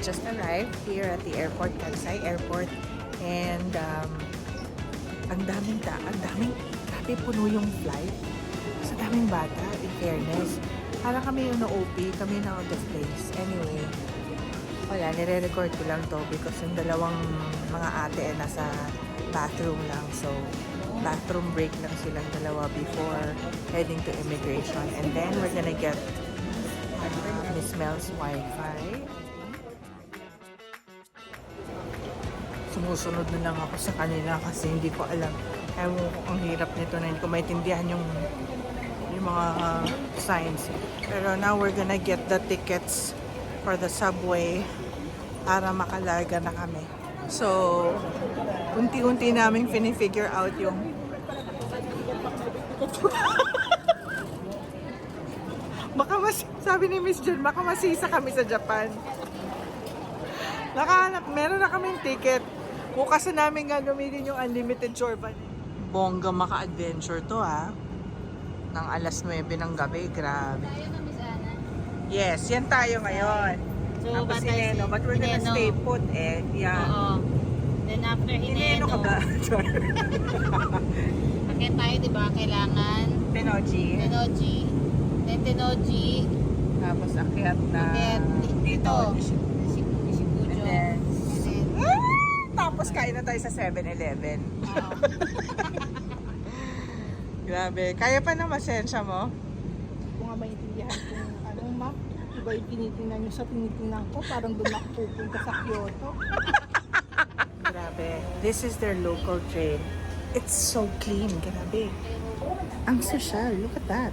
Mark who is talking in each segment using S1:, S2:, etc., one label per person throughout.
S1: just arrived here at the airport, Kansai Airport. And ang daming grabe puno yung flight. Sa daming bata, in fairness. Parang kami yung na-OP, kami na out of place. Anyway, wala, nire-record ko lang to because yung dalawang mga ate nasa bathroom lang. So, bathroom break lang silang dalawa before heading to immigration. And then, we're gonna get Miss Mel's Wi-Fi. Sumusunod na lang ako sa kanila kasi hindi ko alam. Ewan ko, ang hirap nito na hindi ko maintindihan yung mga signs. Pero now we're gonna get the tickets for the subway para makalarga na kami. So, unti-unti namin fini-figure out yung sabi ni Miss Jen, baka masisa kami sa Japan. Meron na kaming ticket. Bukas na namin gagamitin yung unlimited Jorvan. Bongga maka-adventure to ng alas 9 ng gabi, grabe.
S2: Tayo na, Miss Ana.
S1: Yes, yan tayo ngayon.
S2: So,
S1: Tapos Hineno, but we're gonna stay put yeah.
S2: Oo. Then after
S1: Hineno ka ba?
S2: Akit tayo, di ba? Kailangan
S1: Tenoji.
S2: Tenoji. Then Tenoji.
S1: Tapos akyat na
S2: Akit dito. Ishikujo.
S1: And then,
S2: And
S1: tapos kain na tayo sa 7-Eleven.
S2: oo.
S1: Grabe. Kaya pa ng masensya mo?
S3: Kung nga maintindihan kung anong map, iba yung tinitingnan nyo sa tinitingnan ko, parang doon ako pupunta sa Kyoto.
S1: Grabe. This is their local train. It's so clean. Grabe. Ang social. Look at that.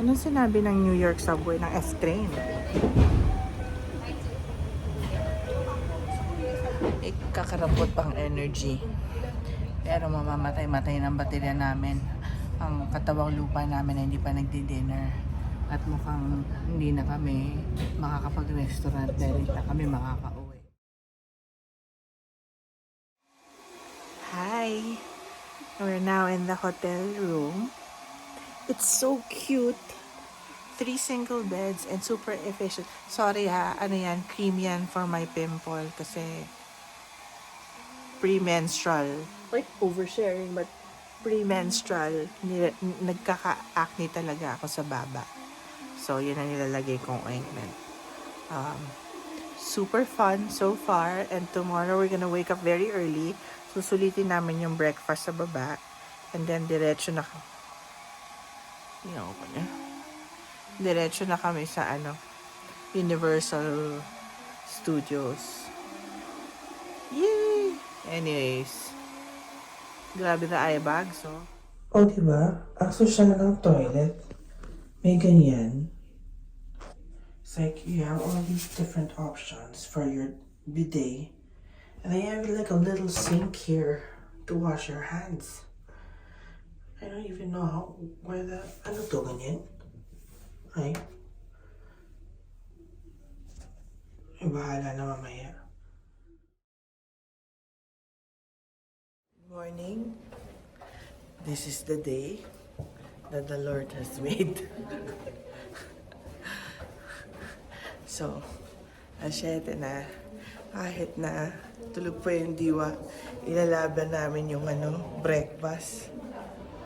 S1: Anong sinabi ng New York subway ng F-train? Ikakarampot pang energy. Pero mamamatay-matay ng baterya namin. Ang katawang lupa namin na hindi pa nagdi-dinner. At mukhang hindi na kami makakapag-restaurant dahil na kami makaka-uwi. Hi! We're now in the hotel room. It's so cute. 3 single beds and super efficient. Sorry ano yan, cream yan for my pimple kasi premenstrual. Wait, oversharing, but premenstrual. Nagkaka-acne talaga ako sa baba. So, yun ang nilalagay kong ointment. Super fun so far. And tomorrow, we're gonna wake up very early. Susulitin namin yung breakfast sa baba. And then, diretso na kami. Diretso na kami sa Universal Studios. Yay! Anyways, grabe na eye bags, oh. Oh, diba? Ang social na ng toilet. May ganyan. It's like you have all these different options for your bidet. And then you have like a little sink here to wash your hands. I don't even know where the... Ano to, ganyan? Ay. Ay, bahala na mamaya. Good morning. This is the day that the Lord has made. So, asyete na. Kahit na tulog pa yung diwa, ilalaban namin yung breakfast.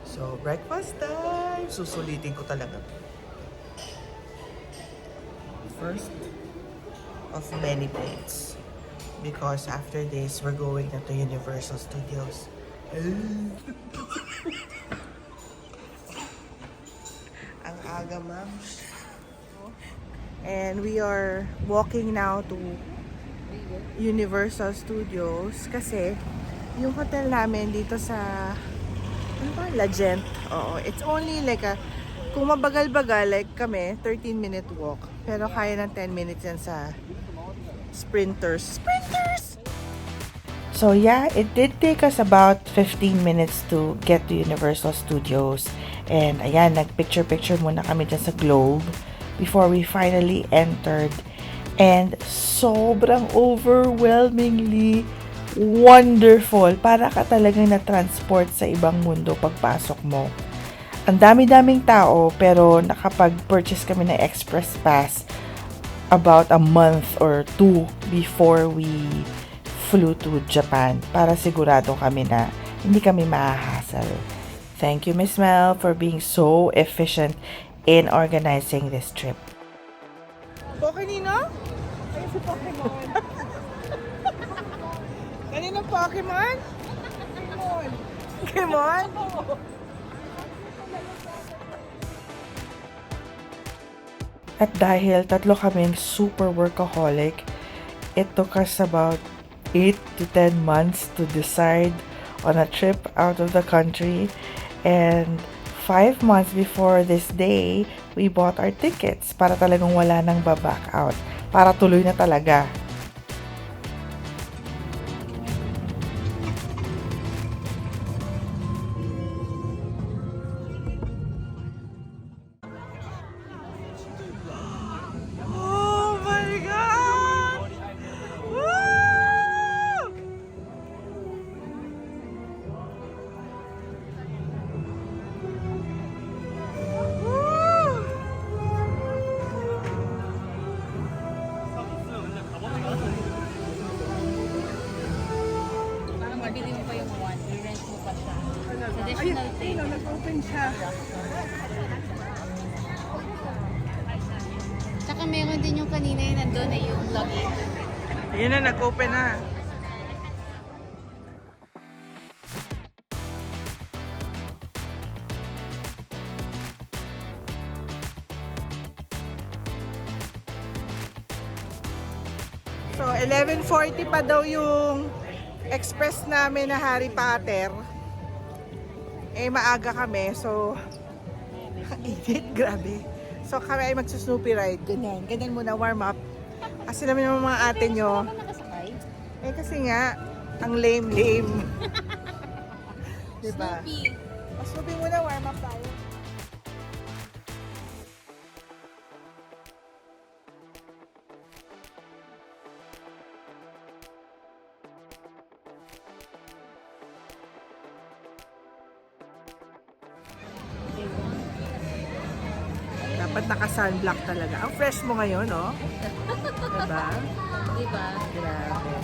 S1: So, breakfast time! Susulitin ko talaga. First of many plates. Because after this, we're going to Universal Studios. Ang aga, ma'am. And we are walking now to Universal Studios kasi yung hotel namin dito sa Legend. Oo, it's only like kung mabagal-bagal like kami, 13-minute walk. Pero kaya ng 10 minutes yan sa Sprinters. So yeah, it did take us about 15 minutes to get to Universal Studios. And ayan, nag-picture-picture muna kami dyan sa Globe before we finally entered. And sobrang overwhelmingly wonderful. Para ka talagang na-transport sa ibang mundo pagpasok mo. Ang dami-daming tao, pero nakapag-purchase kami ng express pass about a month or two before we flew to Japan para sigurado kami na hindi kami mahahassle. Thank you, Miss Mel, for being so efficient in organizing this trip. Pokinino?
S3: Ayun si Pokemon.
S1: Kanino Pokemon?
S3: Pokemon.
S1: Pokemon? At dahil tatlo kaming super workaholic, it took us about 8 to 10 months to decide on a trip out of the country. And 5 months before this day, we bought our tickets para talagang wala nang baback out. Para tuloy na talaga. Oh my God! Woo!
S2: Para mabili mo pa yung one, i-rent mo pa siya. Additional thing.
S3: Ayun, nag-open siya.
S2: Tsaka meron din yung kanina yung nandun eh, yung luggage.
S1: Yun na, nag-open na. So, 11:40 pa daw yung express namin na Harry Potter. Eh, maaga kami. So, init, grabe. So, kami ay magsusnoopy ride. Ganyan. Ganyan muna, warm up. Kasi naman yung mga ate nyo.
S2: Ako nakasakay.
S1: Eh, kasi nga, ang lame-lame. Diba?
S2: Snoopy.
S1: Snoopy muna, warm up tayo. Dapat naka-sunblock talaga. Ang fresh mo ngayon, no? Diba?
S2: Diba?
S1: Grabe.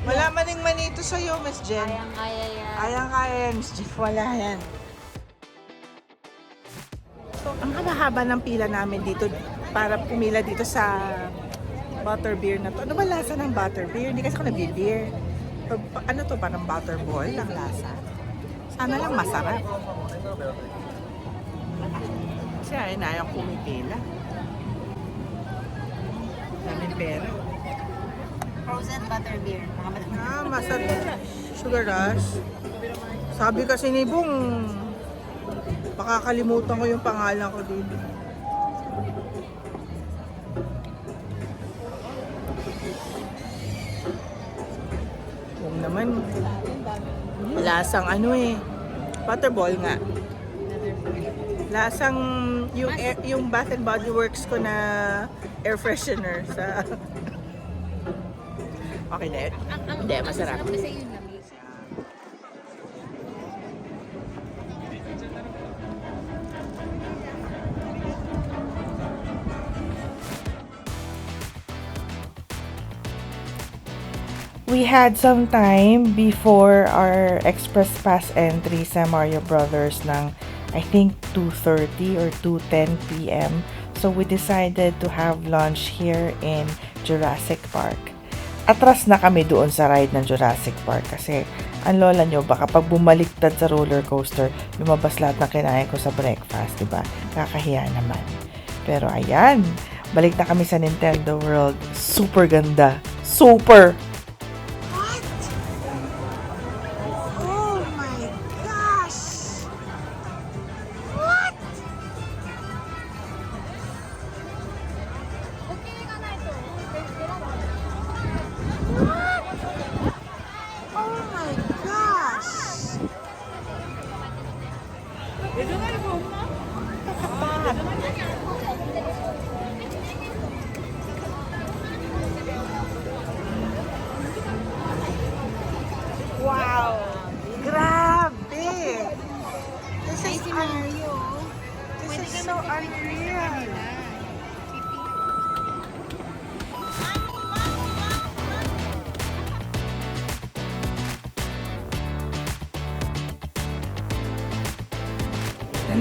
S1: Wala maning manito sa'yo, Miss Jen.
S2: Kayang-kaya yan.
S1: Kayang-kaya yan, Miss Jen. Wala yan. So, ang haba-haba ng pila namin dito para pumila dito sa butterbeer na to. Ano ba lasa ng butterbeer? Hindi kasi ako nag-beer. Ano to, parang butterball ang lasa. Sana lang masarap. Kasi ay nayang kumipila. Daming pera.
S2: Frozen butter beer.
S1: Masarap. Sugar rush. Sabi kasi ni Bong, baka kalimutan ko yung pangalan ko dito. Bong naman. Lasang ano eh. Butterball nga. Lasang yung Bath and Body Works ko na air freshener sa okay na. Hindi, masarap.
S2: Kasi yun lamis.
S1: We had some time before our express pass entry sa Mario Brothers ng I think 2:30 or 2:10 p.m. So we decided to have lunch here in Jurassic Park. Atras na kami doon sa ride ng Jurassic Park kasi ang lola nyo baka pag bumaliktad sa roller coaster, lumabas lahat ng kinain ko sa breakfast, diba? Kakahiya naman. Pero ayan, balik na kami sa Nintendo World. Super ganda. Super!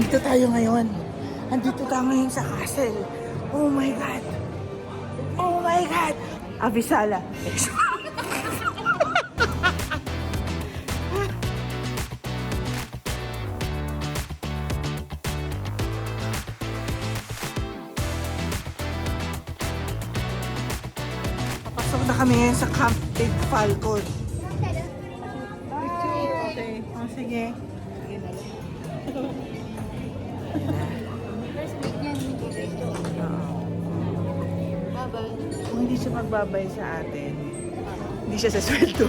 S1: Andito tayo ngayon. Andito tayo ngayon sa castle. Oh my God! Oh my God! Abisala. Papasok na kami ngayon sa Camp Big Falcon. Okay. Oh, sige.
S2: First week yan, hindi dito. Bye-bye.
S1: Kung hindi siya magbabay sa atin, hindi siya sa sweldo.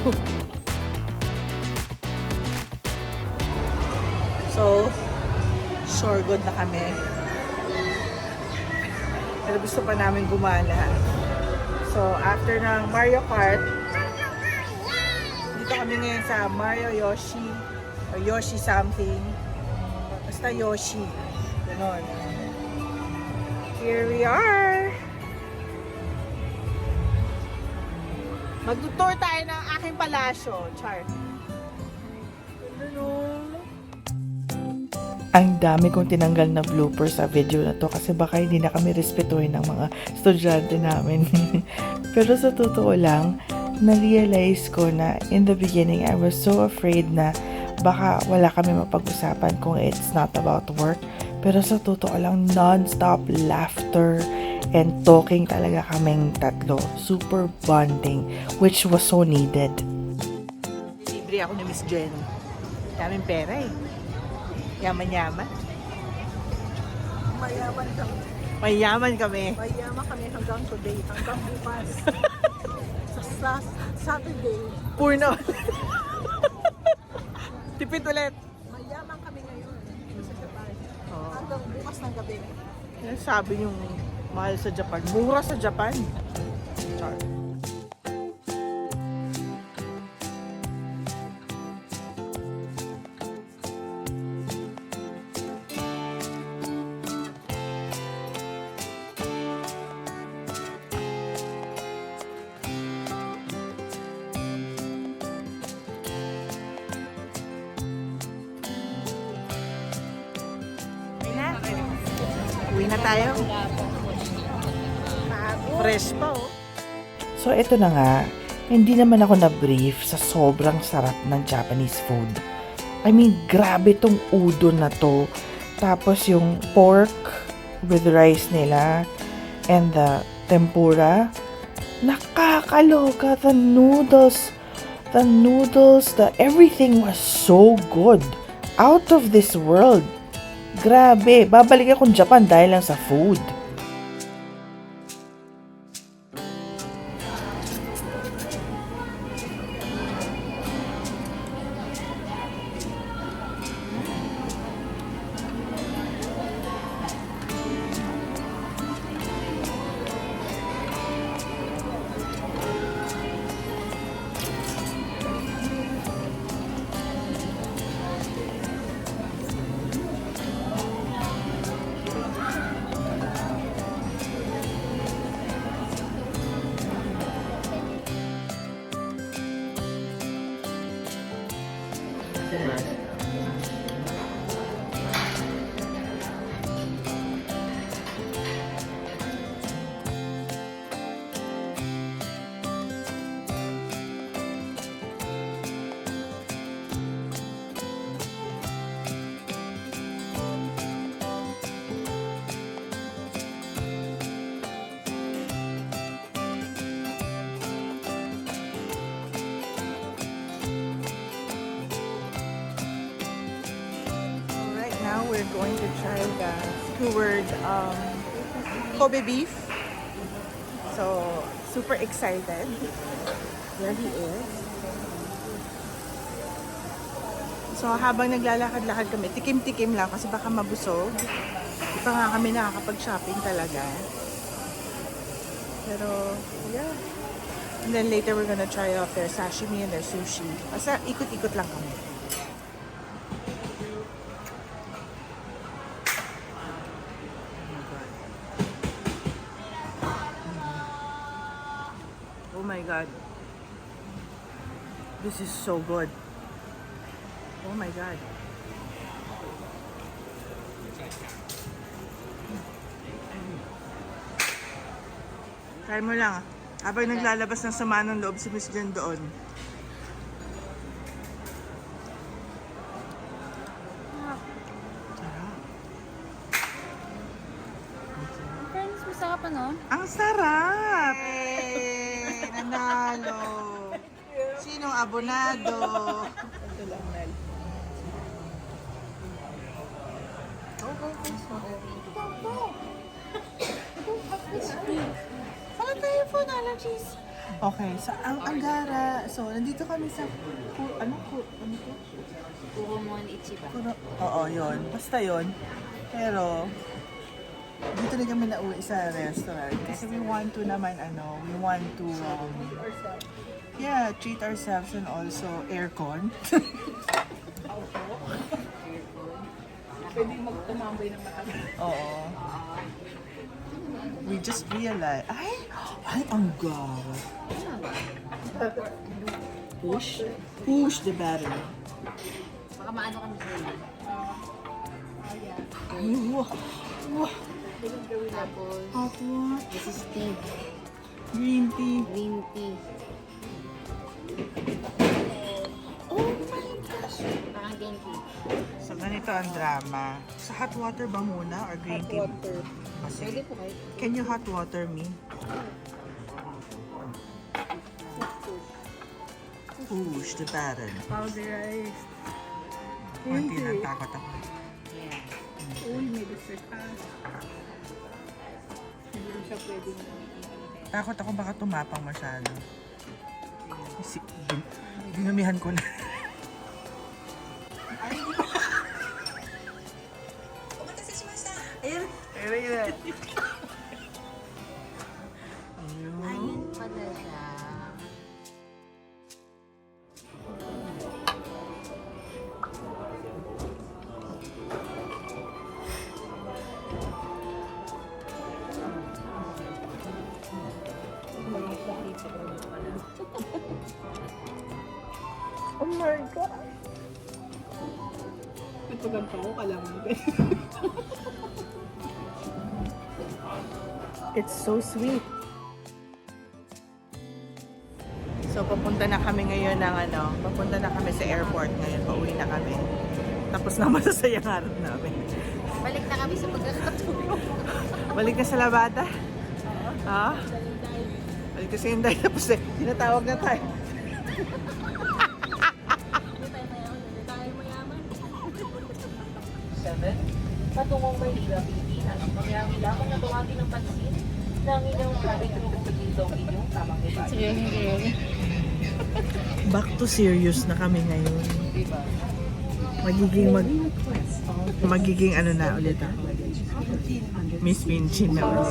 S1: So, sure good na kami. Pero gusto pa namin gumala. So, after ng Mario Kart, dito kami ngayon sa Mario Yoshi or Yoshi something. Basta Yoshi. Ganon. Here we are! Mag-tour tayo ng aking palasyo. Char. Ang dami kong tinanggal na blooper sa video na to kasi baka hindi na kami respetuhin ng mga estudyante namin. Pero sa totoo lang, na-realize ko na in the beginning, I was so afraid na baka wala kami mapag-usapan kung it's not about work. Pero sa totoo lang, non-stop laughter and talking talaga kaming tatlo. Super bonding, which was so needed. Libre ako ni Miss Jen. Daming pera eh. Yaman-yaman.
S3: Mayaman kami.
S1: Mayaman kami.
S3: Mayaman kami hanggang today, hanggang bukas. sa Saturday.
S1: Purno. Tipid ulit.
S3: Mayaman kami ngayon sa Japan.
S1: Oh.
S3: Hanggang bukas ng gabi.
S1: Yan sabi yung mahal sa Japan. Mura sa Japan. Char. Uwi na tayo. Fresh pa oh. So ito na nga, hindi naman ako na-brief sa sobrang sarap ng Japanese food. I mean, grabe tong udon na to. Tapos yung pork with rice nila and the tempura. Nakakaloka, the noodles, everything was so good. Out of this world. Grabe, babalik akong Japan dahil lang sa food. Now we're going to try the skewered Kobe beef. So, super excited. There he is. So, habang naglalakad-lakad kami, tikim-tikim lang kasi baka mabusog. Di pa nga kami nakakapag-shopping talaga. Pero, yeah. And then later we're gonna try out their sashimi and their sushi. Basta ikot-ikot lang kami. Oh my God. This is so good. Oh my God. Try mo lang. Habang naglalabas ng sama ng loob si Miss Jen doon. Sarap.
S2: Friends, masarap ano?
S1: Ang sarap! Hey, nanalo! Sinong abonado?
S3: Ito lang, Mel.
S1: Wala tayo phone allergies. Okay, so ang Anggara, so nandito kami sa ano to?
S2: Kurumon Ichiba.
S1: Oo, yun. Basta yun. Pero dito na kami nauwi sa restaurant kasi we want to naman we want to treat ourselves and also aircon.
S3: Pwede magtumambay ng matagal.
S1: Oo. We just realized, ay, ang gara. Push the button.
S2: Baka maano kami sa inyo.
S1: Ay, wow.
S2: Tapos,
S1: Hot what?
S2: this is tea.
S1: Green tea.
S2: Green tea.
S1: Oh my gosh.
S2: Parang green tea.
S1: So, ganito ang drama. Sa hot water ba muna or green tea?
S3: Water.
S2: Pwede po kayo.
S1: Can you hot water me? Push the button.
S3: Powderized.
S1: Konti lang takot ako.
S2: Yeah.
S3: Uy, may dessert pa. Hindi rin siya pwedeng
S1: Takot ako baka tumapang masyado. Kasi, dinumihan ko na. Ayun. Ayun.
S2: Ayun pala siya.
S3: Oh my God! Ito ganito ko, kailangan din.
S1: It's so sweet. So, papunta na kami ngayon ng papunta na kami sa airport ngayon. Pauwi na kami. Tapos na masasayang araw namin.
S2: Balik na kami sa pagkakatulog.
S1: Balik na sa Labada? Ha? Balik na sa Inday. Tapos tinatawag na tayo.
S4: Patungong Maynila, Pilipinas. Mangyari lamang na tuwagin ng pansin ng inyong private group ng inyong tamang iba.
S1: Back to serious na kami ngayon.
S4: Diba?
S1: Magiging ano na ulit ako. Miss Minchin na ulit.